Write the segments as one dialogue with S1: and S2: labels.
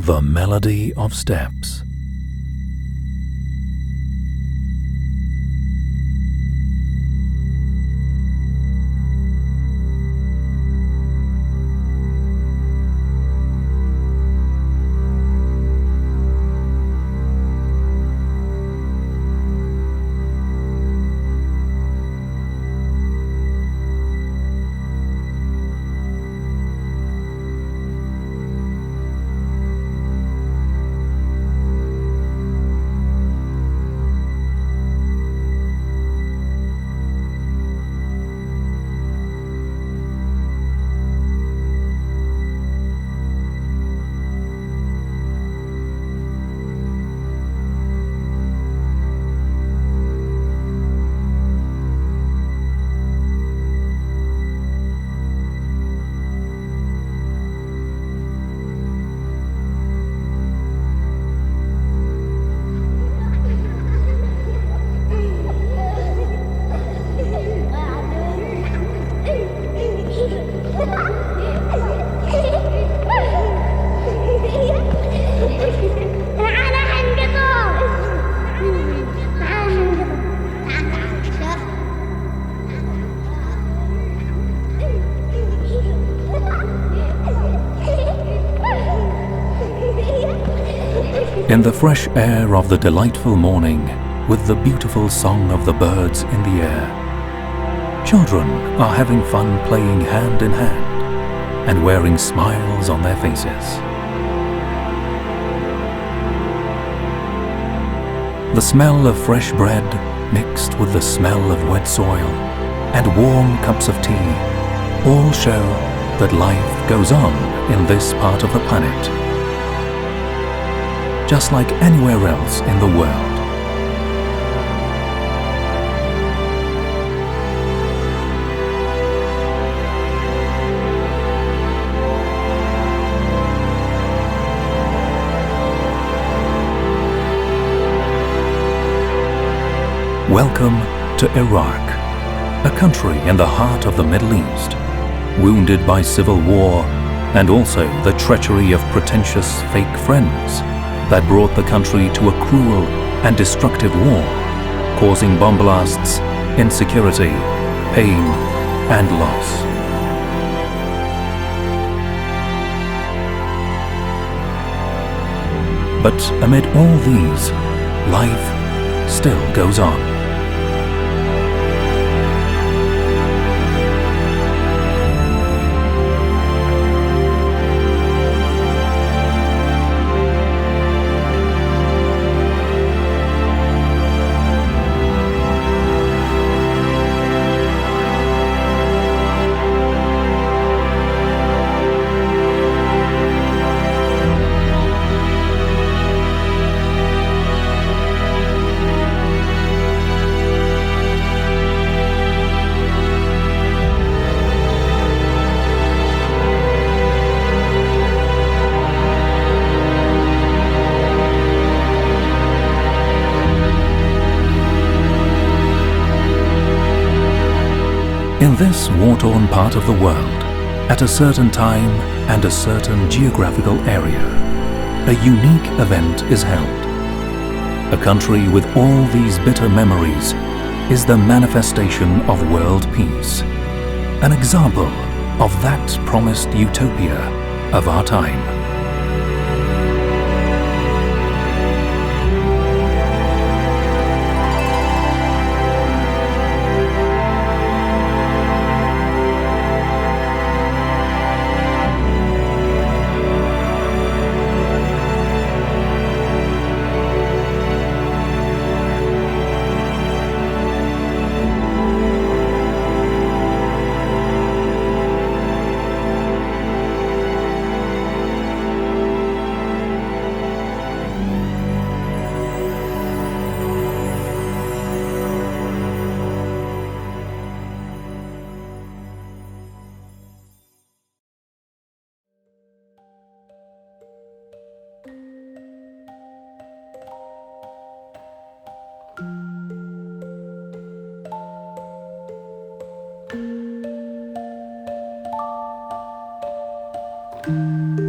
S1: The melody of steps. In the fresh air of the delightful morning, with the beautiful song of the birds in the air, children are having fun playing hand in hand and wearing smiles on their faces. The smell of fresh bread mixed with the smell of wet soil and warm cups of tea all show that life goes on in this part of the planet, just like anywhere else in the world. Welcome to Iraq, a country in the heart of the Middle East, wounded by civil war and also the treachery of pretentious fake friends that brought the country to a cruel and destructive war, causing bomb blasts, insecurity, pain, and loss. But amid all these, life still goes on. In this war-torn part of the world, at a certain time and a certain geographical area, a unique event is held. A country with all these bitter memories is the manifestation of world peace, an example of that promised utopia of our time.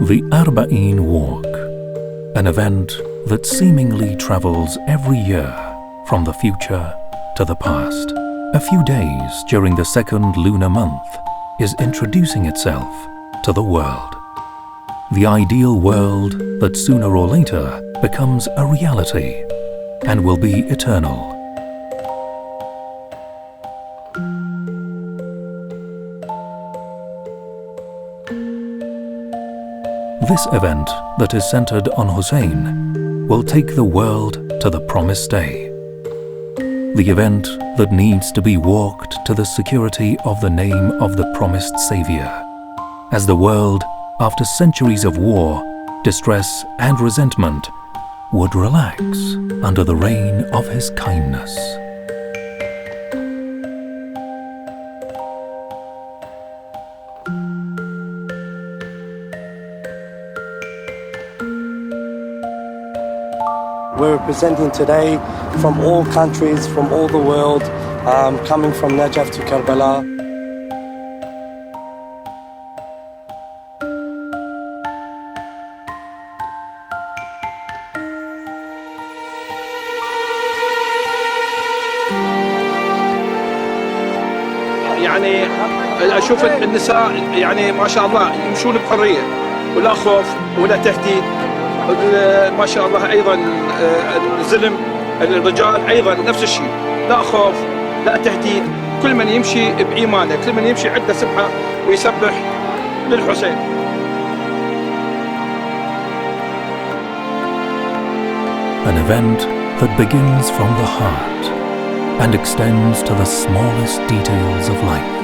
S1: The Arbaeen walk, An event that seemingly travels every year from the future to the past. A few days during the second lunar month is introducing itself to the world. The ideal world that sooner or later becomes a reality and will be eternal. This event that is centered on Hussain will take the world to the promised day. The event that needs to be walked to the security of the name of the promised Savior, as the world, after centuries of war, distress and resentment, would relax under the reign of His kindness.
S2: We're representing today from all countries, from all the world, coming from Najaf to Karbala.
S3: يعني أشوف النساء يعني ما شاء الله يمشون بحرية ولا خوف ولا تهديد. ما شاء الله أيضا الزلم الرجال أيضا نفس الشيء، لا خوف لا تهديد، كل من يمشي بإيمانه، كل من يمشي عنده سبحة ويسبح للحسين.
S1: An event that begins from the heart and extends to the smallest details of life.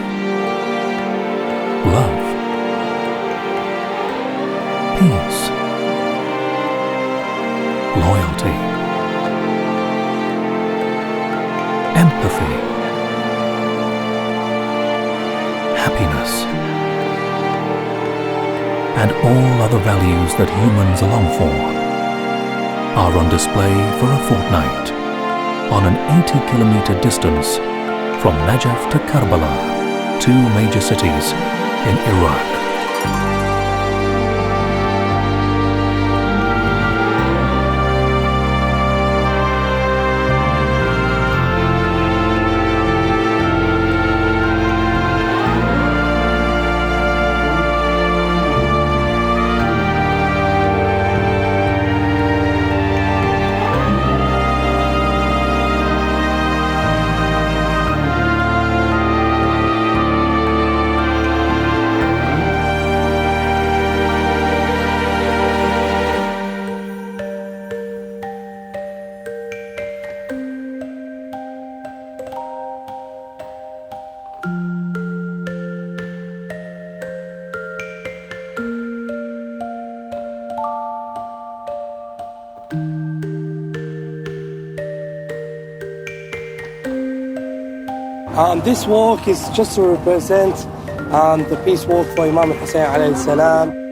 S1: Love, peace, loyalty, empathy, happiness, and all other values that humans long for are on display for a fortnight on an 80-kilometer distance from Najaf to Karbala, two major cities in Iraq.
S2: This walk is just to represent the peace walk for Imam Hussein alayhi salam.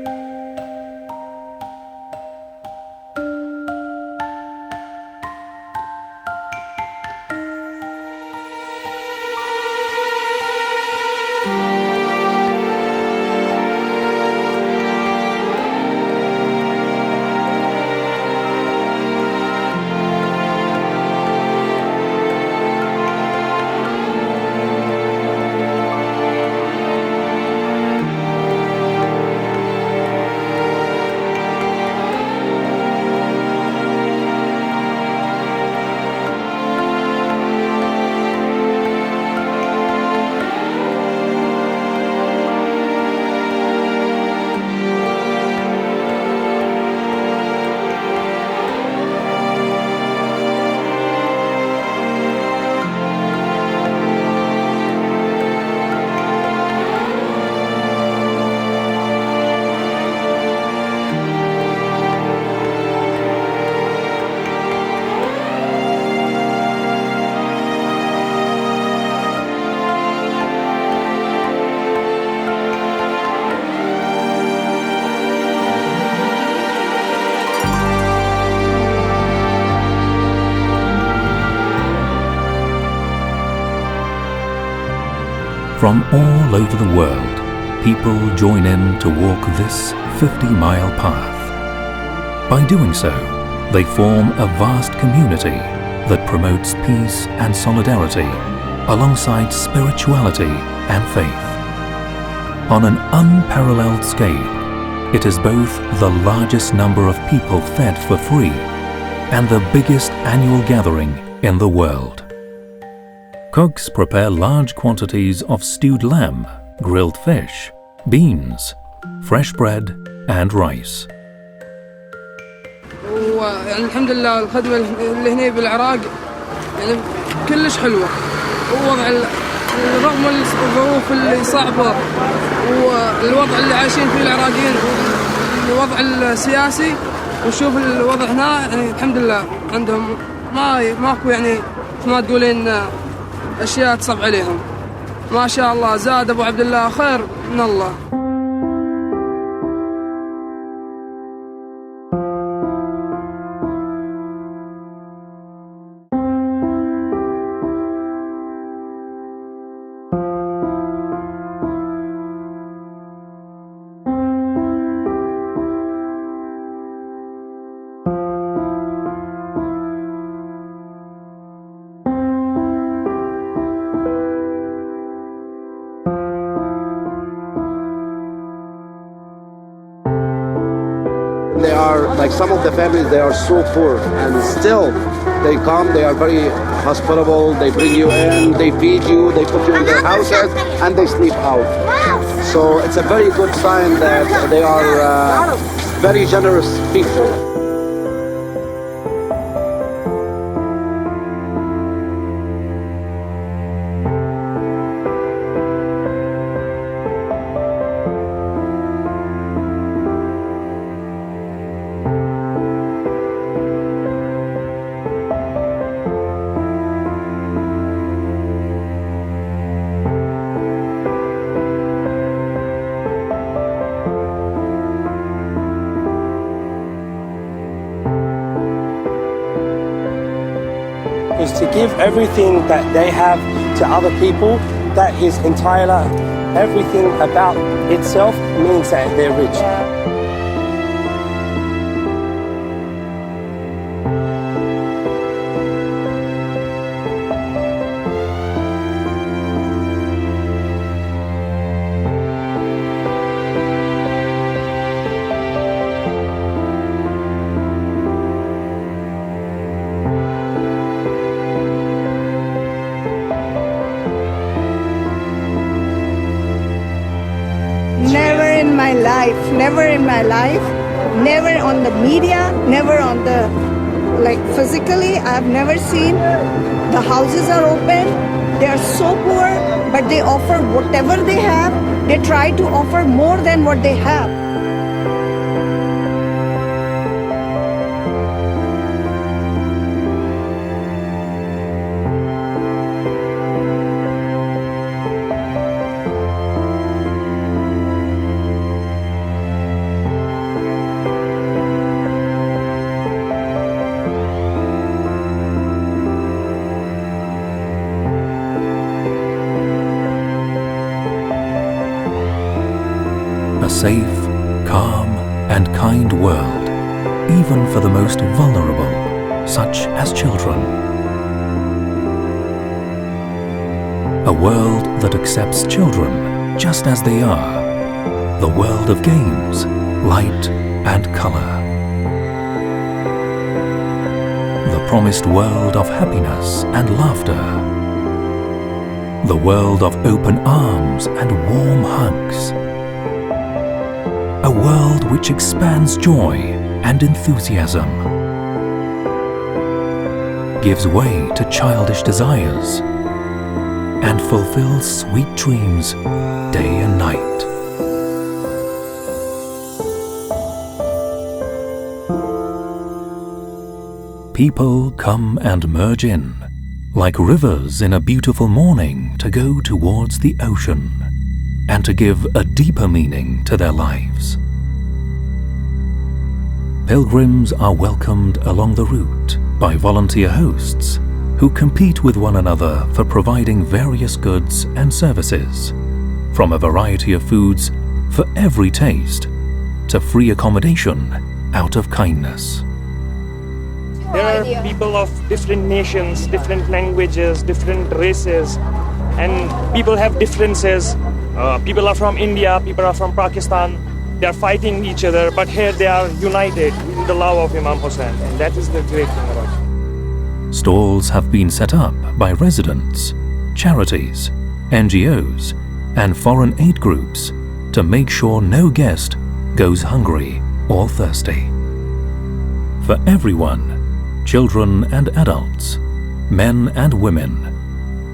S1: From all over the world, people join in to walk this 50-mile path. By doing so, they form a vast community that promotes peace and solidarity alongside spirituality and faith. On an unparalleled scale, it is both the largest number of people fed for free and the biggest annual gathering in the world. Cooks prepare large quantities of stewed lamb, grilled fish, beans, fresh bread and rice.
S4: يعني الحمد لله الخدمة اللي هنا بالعراق يعني كلش حلوة، ووضع رغم الظروف اللي صعبة والوضع اللي عايشين فيه العراقيين والوضع السياسي، ونشوف الوضع هنا يعني الحمد لله عندهم ماكو يعني ما تقولين أشياء تصعب عليهم. ما شاء الله زاد أبو عبد الله خير من الله.
S5: They are like some of the families, they are so poor and still they come, they are very hospitable, they bring you in, they feed you, they put you in their houses and they sleep out. So it's a very good sign that they are very generous people.
S2: Is to give everything that they have to other people. That is entirely everything about itself means that they're rich.
S6: Never in my life, never on the media, never on the, like physically, I've never seen the houses are open, they are so poor, but they offer whatever they have, they try to offer more than what they have.
S1: A safe, calm and kind world, even for the most vulnerable, such as children. A world that accepts children just as they are. The world of games, light and color. The promised world of happiness and laughter. The world of open arms and warm hugs. A world which expands joy and enthusiasm, gives way to childish desires, and fulfills sweet dreams day and night. People come and merge in, like rivers in a beautiful morning, to go towards the ocean and to give a deeper meaning to their lives. Pilgrims are welcomed along the route by volunteer hosts who compete with one another for providing various goods and services, from a variety of foods for every taste to free accommodation out of kindness.
S7: There are people of different nations, different languages, different races, and people have differences. People are from India, people are from Pakistan. They are fighting each other, but here they are united in the love of Imam Hussein, and that is the great thing about it.
S1: Stalls have been set up by residents, charities, NGOs, and foreign aid groups to make sure no guest goes hungry or thirsty. For everyone, children and adults, men and women,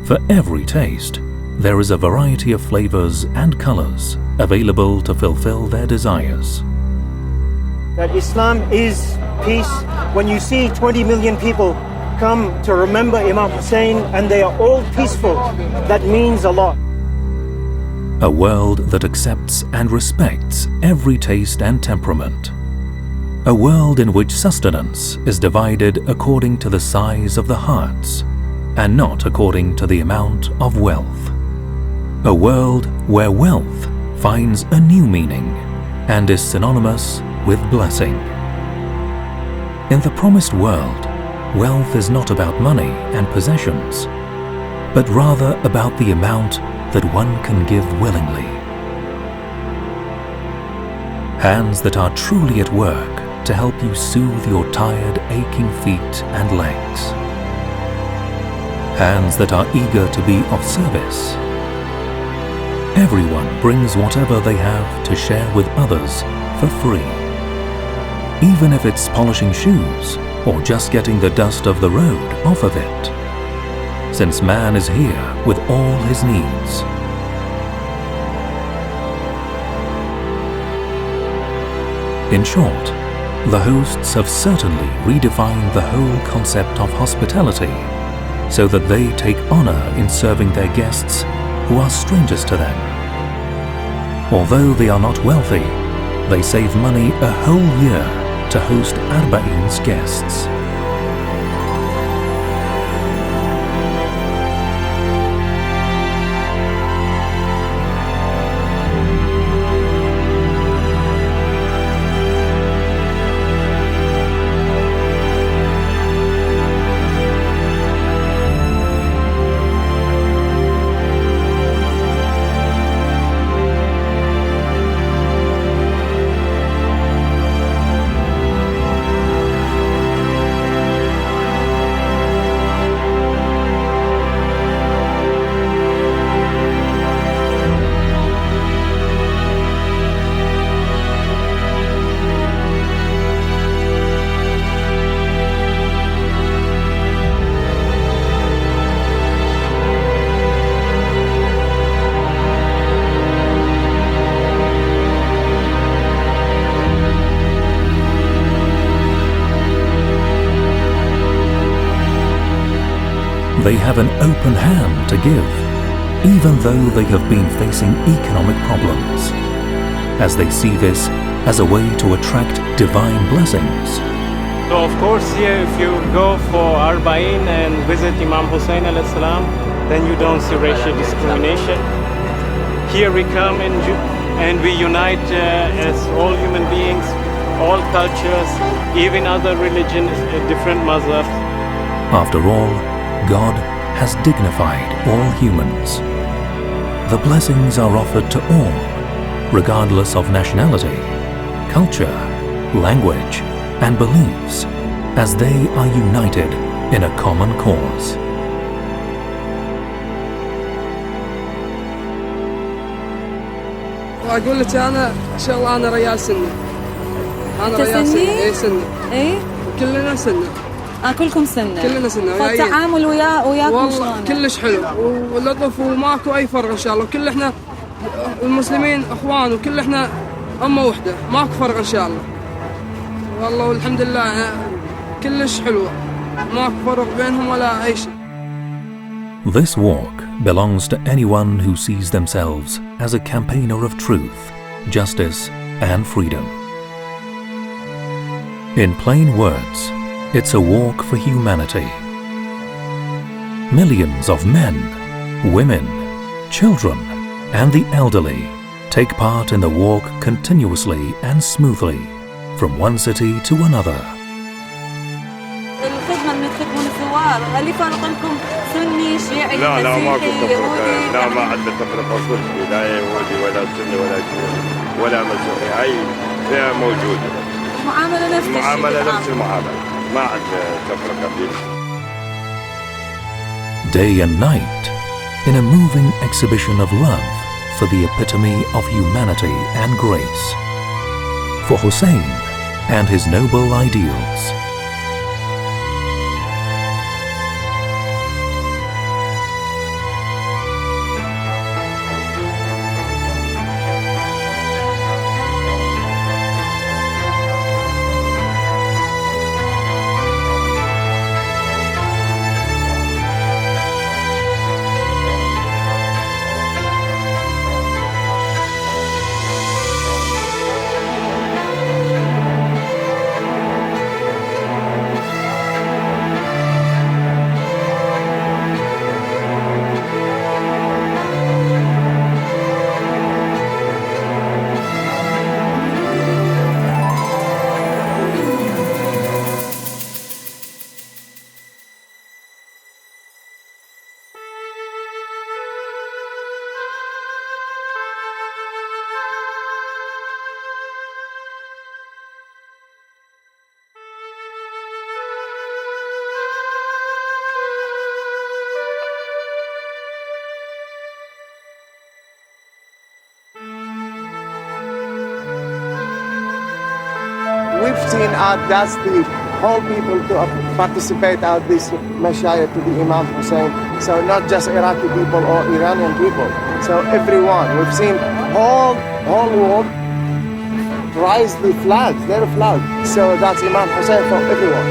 S1: for every taste, there is a variety of flavors and colors available to fulfill their desires.
S7: That Islam is peace. When you see 20 million people come to remember Imam Hussein and they are all peaceful, that means a lot.
S1: A world that accepts and respects every taste and temperament. A world in which sustenance is divided according to the size of the hearts and not according to the amount of wealth. A world where wealth finds a new meaning and is synonymous with blessing. In the promised world, wealth is not about money and possessions, but rather about the amount that one can give willingly. Hands that are truly at work to help you soothe your tired, aching feet and legs. Hands that are eager to be of service. Everyone brings whatever they have to share with others for free. Even if it's polishing shoes or just getting the dust of the road off of it, since man is here with all his needs. In short, the hosts have certainly redefined the whole concept of hospitality so that they take honor in serving their guests who are strangers to them. Although they are not wealthy, they save money a whole year to host Arbaeen's guests. They have an open hand to give, even though they have been facing economic problems, as they see this as a way to attract divine blessings.
S7: So of course here if you go for Arbaeen and visit Imam Hussein alayhi salam, then you don't see racial discrimination. Here we come and we unite as all human beings, all cultures, even other religions, different mazhabs.
S1: After all, God has dignified all humans. The blessings are offered to all, regardless of nationality, culture, language, and beliefs, as they are united in a common cause.
S4: واقول لك انا ان شاء الله انا ريال سني. انا ريال سني. اي سني. اي؟ كلنا سنه.
S8: كلكم سنة.
S4: كلنا سنة.
S8: فالتعامل وياكم
S4: والله
S8: شلون؟
S4: كلش حلو ولطف وماكو اي فرق ان شاء الله، كل احنا المسلمين اخوان وكل احنا امه وحده، ماكو فرق ان شاء الله. والله والحمد لله كلش حلوة، ماكو فرق بينهم ولا اي شيء.
S1: This walk belongs to anyone who sees themselves as a campaigner of truth, justice, and freedom. In plain words, it's a walk for humanity. Millions of men, women, children, and the elderly take part in the walk continuously and smoothly, from one city to another.
S8: الخدمة اللي تخدمون الزوار، هل يفرق لكم سني، شيعي،
S9: لا ما في
S8: مسيحي، يهودي؟
S9: لا ما عندنا تفرقة كل لا يهودي ولا سني ولا شيعي ولا مسيحي، هاي فيها موجودة.
S8: المعاملة نفس الشيء.
S9: المعاملة نفس المعاملة، ما عندنا تفرقة فيه.
S1: Day and night, in a moving exhibition of love for the epitome of humanity and grace, for Hussain and his noble ideals.
S10: We've seen that's the whole people to participate at this mashayikh to the Imam Hussein. So not just Iraqi people or Iranian people. So everyone. We've seen whole world raise the flags, their flag. So that's Imam Hussein for everyone.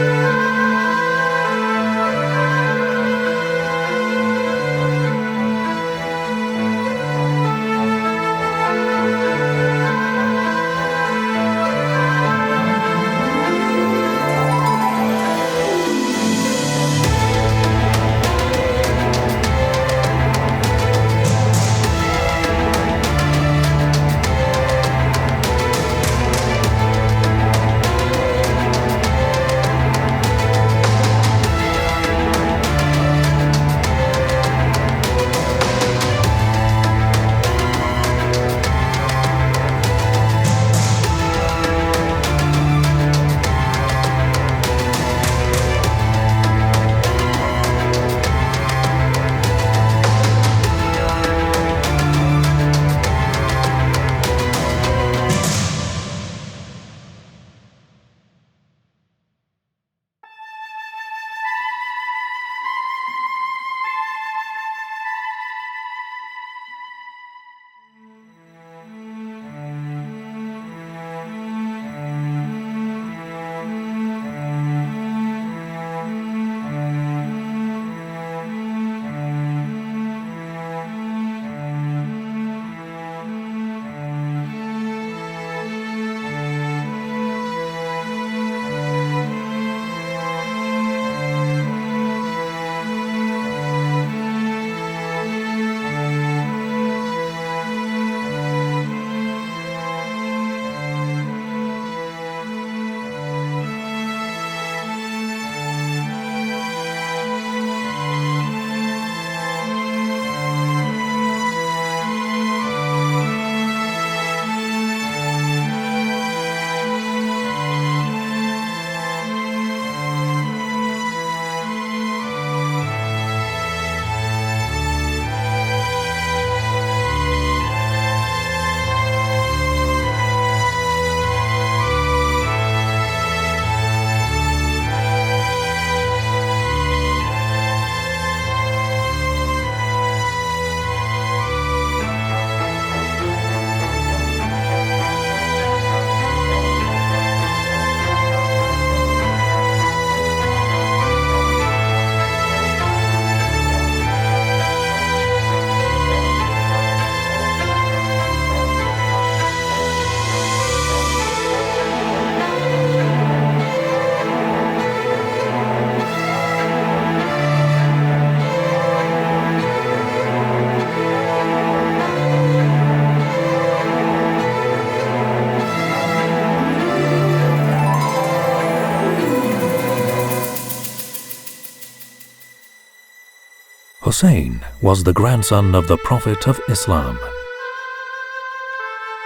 S1: Hussain was the grandson of the Prophet of Islam,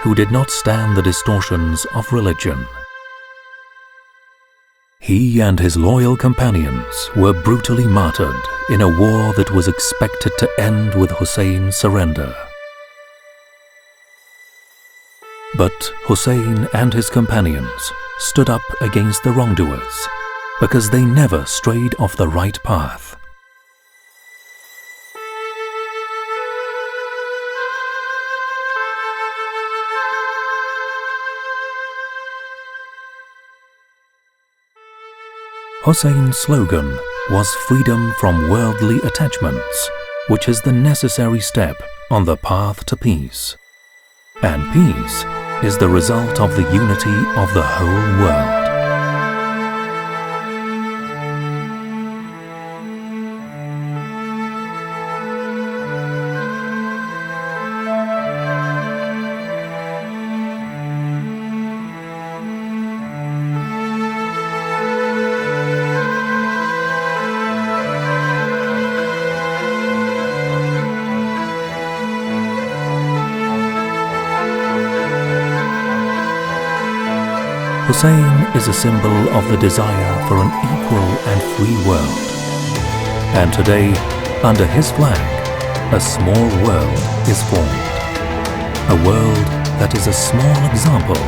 S1: who did not stand the distortions of religion. He and his loyal companions were brutally martyred in a war that was expected to end with Hussein's surrender. But Hussain and his companions stood up against the wrongdoers because they never strayed off the right path. Hussain's slogan was freedom from worldly attachments, which is the necessary step on the path to peace. And peace is the result of the unity of the whole world. Hussain is a symbol of the desire for an equal and free world. And today, under his flag, a small world is formed. A world that is a small example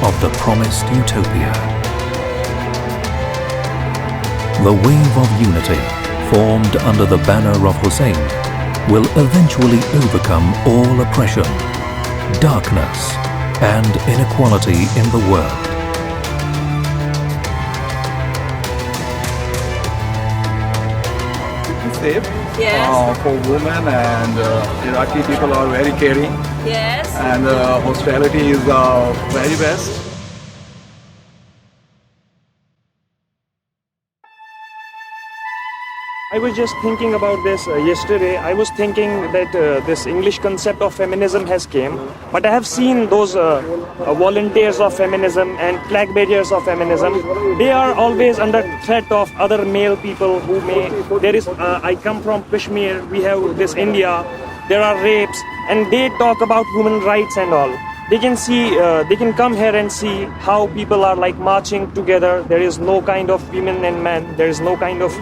S1: of the promised utopia. The wave of unity formed under the banner of Hussain will eventually overcome all oppression, darkness, and inequality in the world.
S11: Safe
S8: Yes.
S11: for women, and Iraqi people are very caring,
S8: Yes.
S11: and hospitality is very best.
S7: I was just thinking about this yesterday. I was thinking that this English concept of feminism has came, but I have seen those volunteers of feminism and flag bearers of feminism. They are always under threat of other male people who may. There is. I come from Kashmir. We have this India. There are rapes, and they talk about human rights and all. They can see. They can come here and see how people are like marching together. There is no kind of women and men. There is no kind of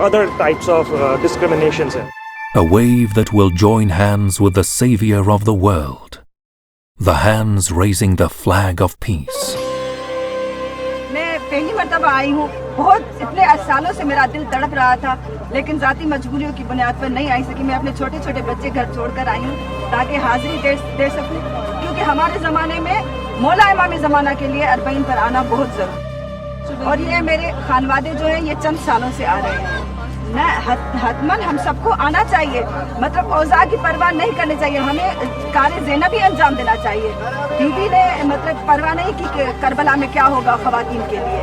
S7: other types of discriminations.
S1: A wave that will join hands with the savior of the world. The hands raising the flag of peace.
S6: मैं पहली मर्तबा आई हूँ। बहुत इतने सालों से मेरा दिल तड़प रहा था, लेकिन जाती मजबूरियों की बुनियाद पर नहीं आई सकी। मैं अपने छोटे छोटे बच्चे घर छोड़कर आई हूँ ताकि हाजिरी दे सकूँ, क्योंकि हमारे ज़माने में मौला इमाम ज़माना के लिए अरबईन पर आना बहुत ज़रूरी। और ये मेरे खानवादे जो हैं ये चंद सालों से आ रहे हैं ना। हतमन हम सबको आना चाहिए, मतलब औज़ा की परवाह नहीं करनी चाहिए। हमें कार्य ज़ेना भी अंजाम देना चाहिए। बीबी ने मतलब परवाह नहीं की कि करबला में क्या होगा ख़वातीन के लिए।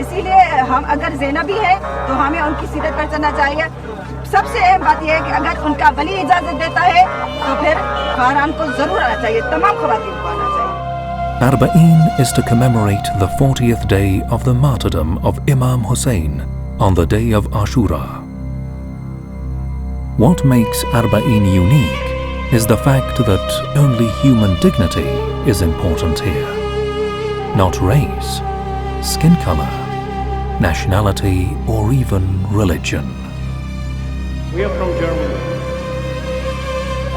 S6: इसीलिए हम अगर ज़ेना भी है तो हमें उनकी सीरत पर चलना चाहिए। सबसे अहम बात यह है कि अगर उनका वली इजाज़त देता है तो फिर खारान को ज़रूर आना चाहिए, तमाम ख़वातीन को आना चाहिए।
S1: Arbaeen is to commemorate the 40th day of the martyrdom of Imam Hussein on the day of Ashura. What makes Arbaeen unique is the fact that only human dignity is important here. Not race, skin color, nationality, or even religion.
S7: We are from Germany.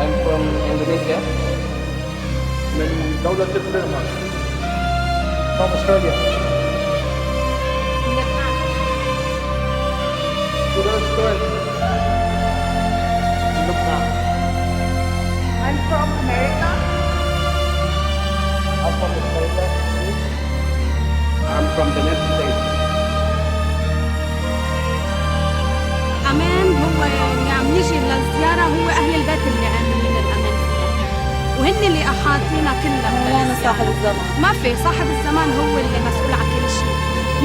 S2: I'm from Indonesia.
S3: من دولة الدنمارك. From Australia.
S6: I'm from America.
S2: I'm from Australia.
S11: I'm from the United States.
S8: أمان هو اللي عم يجي للزيارة، هو أهل البيت اللي عاملين الأمان فيها، وهن اللي أحاطينا كلنا.
S12: وين صاحب الزمان؟
S8: ما في صاحب الزمان، هو اللي مسؤول عن كل شيء.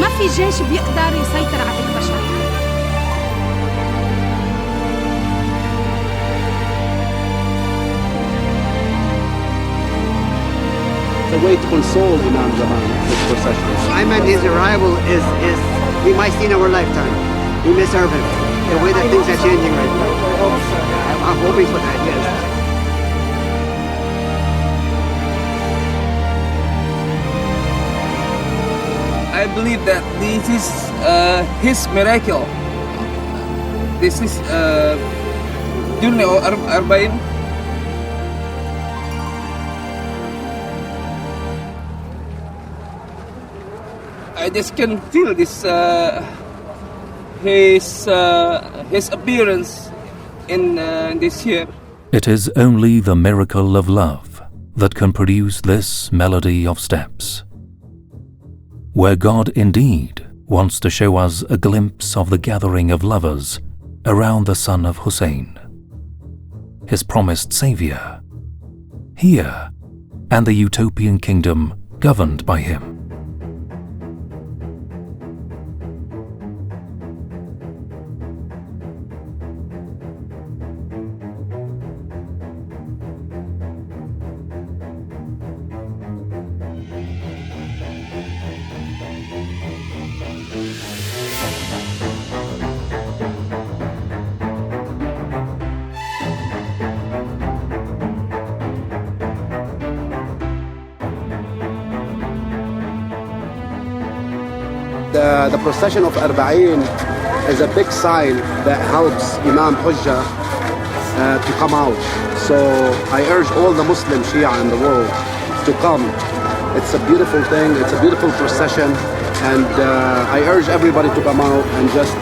S8: ما في جيش بيقدر يسيطر على البشرية.
S5: The way to console Imam Zaman, this procession.
S10: I meant his arrival is we might see in our lifetime. We may serve him. The way that things are changing right now. I'm hoping for that, yes.
S4: I believe that this is his miracle. This is do you know Arbaeen? I just can feel this his appearance in this year.
S1: It is only the miracle of love that can produce this melody of steps, where God indeed wants to show us a glimpse of the gathering of lovers around the son of Hussain, his promised savior, here, and the utopian kingdom governed by him.
S5: The procession of Arbaeen is a big sign that helps Imam Hujjah to come out. So I urge all the Muslim Shia in the world to come. It's a beautiful thing, it's a beautiful procession, and I urge everybody to come out and just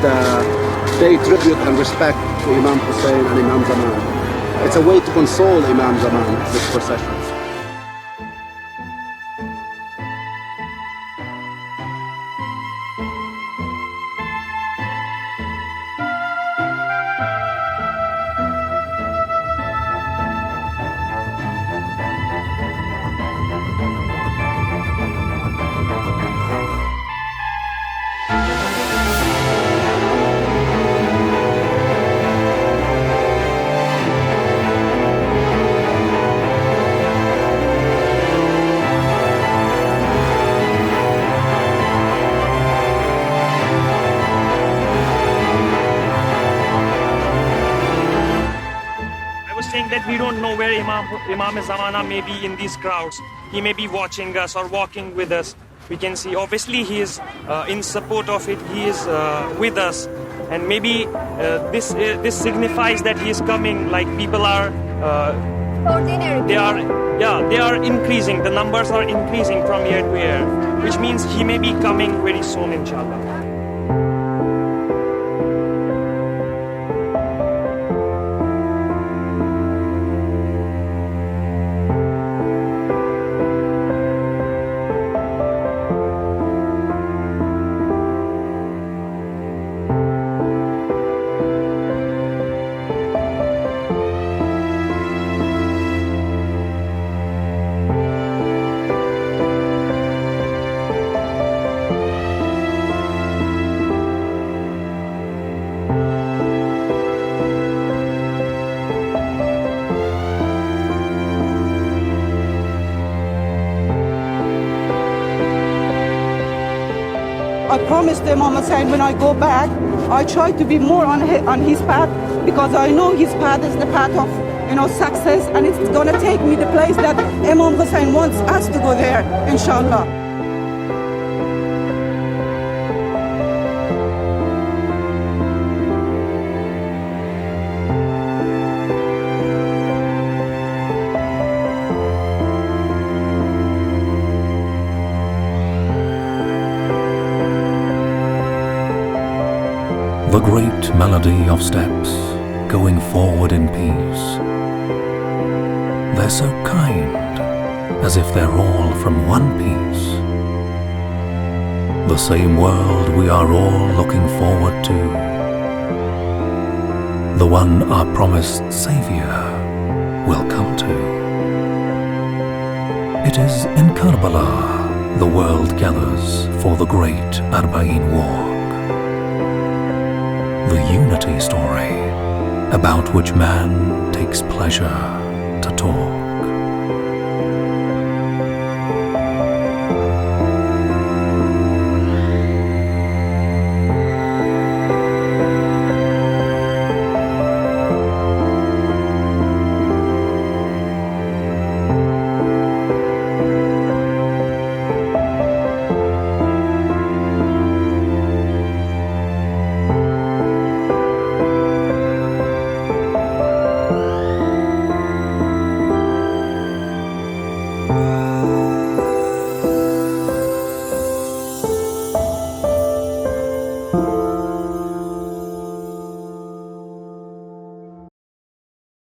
S5: pay tribute and respect to Imam Hussein and Imam Zaman. It's a way to console Imam Zaman, this procession.
S7: That we don't know where Imam Zamana may be in these crowds. He may be watching us or walking with us. We can see, obviously, he is in support of it. He is with us, and maybe this signifies that he is coming. Like people are, they are increasing. The numbers are increasing from year to year, which means he may be coming very soon, inshallah.
S6: I promised Imam Hussein when I go back, I try to be more on his path, because I know his path is the path of, success, and it's going to take me the place that Imam Hussein wants us to go there, inshallah.
S1: The great melody of steps going forward in peace. They're so kind, as if they're all from one piece. The same world we are all looking forward to. The one our promised Savior will come to. It is in Karbala the world gathers for the great Arbaeen war. The unity story about which man takes pleasure to talk.